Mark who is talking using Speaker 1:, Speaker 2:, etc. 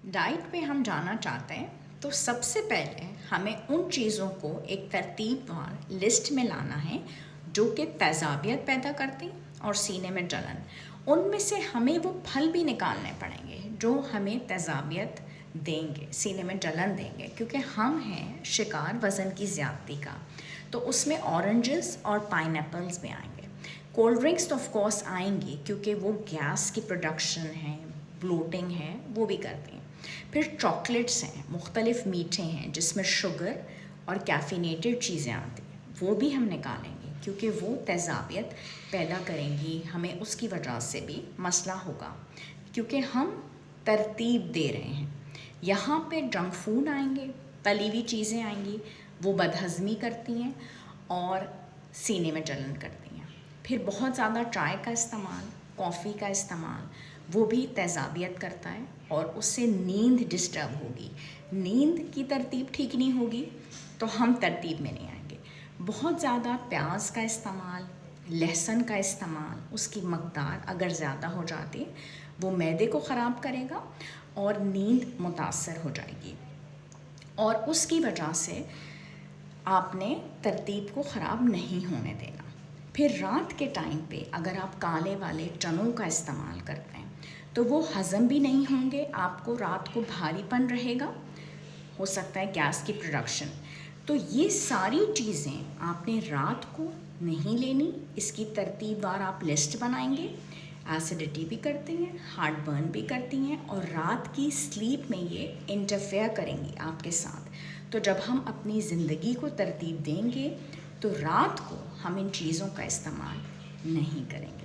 Speaker 1: Diet पे हम जाना चाहते हैं तो सबसे पहले हमें उन चीज़ों को एक तरतीबवार लिस्ट में लाना है जो कि तेज़ाबियत पैदा करती और सीने में जलन। उनमें से हमें वो फल भी निकालने पड़ेंगे जो हमें तेज़ाबियत देंगे, सीने में जलन देंगे, क्योंकि हम हैं शिकार वज़न की ज़्यादती का। तो उसमें ऑरेंजेस और पाइनएप्पल्स भी आएंगे। कोल्ड ड्रिंक्स तो ऑफ कोर्स आएंगी क्योंकि वो गैस की प्रोडक्शन है, ब्लोटिंग है, वो भी करती हैं। फिर चॉकलेट्स हैं, मुख्तलिफ़ मीठे हैं जिसमें शुगर और कैफ़ीनेटेड चीज़ें आती हैं, वो भी हम निकालेंगे क्योंकि वो तेज़ाबियत पैदा करेंगी, हमें उसकी वजह से भी मसला होगा क्योंकि हम तरतीब दे रहे हैं। यहाँ पे जंक फूड आएंगे, तली हुई चीज़ें आएंगी, वो बदहज़मी करती हैं और सीने में जलन करती हैं। फिर बहुत ज़्यादा चाय का इस्तेमाल, कॉफ़ी का इस्तेमाल, वो भी तेज़ाबियत करता है और उससे नींद डिस्टर्ब होगी। नींद की तरतीब ठीक नहीं होगी तो हम तरतीब में नहीं आएंगे। बहुत ज़्यादा प्याज का इस्तेमाल, लहसुन का इस्तेमाल, उसकी मकदार अगर ज़्यादा हो जाती है वो मैदे को ख़राब करेगा और नींद मुतासर हो जाएगी और उसकी वजह से आपने तरतीब को ख़राब नहीं होने देना। फिर रात के टाइम पे अगर आप काले वाले चनों का इस्तेमाल करते हैं तो वो हज़म भी नहीं होंगे, आपको रात को भारीपन रहेगा, हो सकता है गैस की प्रोडक्शन। तो ये सारी चीज़ें आपने रात को नहीं लेनी, इसकी तरतीबवार आप लिस्ट बनाएंगे। एसिडिटी भी करती हैं, हार्ट बर्न भी करती हैं और रात की स्लीप में ये इंटरफेयर करेंगी आपके साथ। तो जब हम अपनी ज़िंदगी को तरतीब देंगे तो रात को हम इन चीज़ों का इस्तेमाल नहीं करेंगे।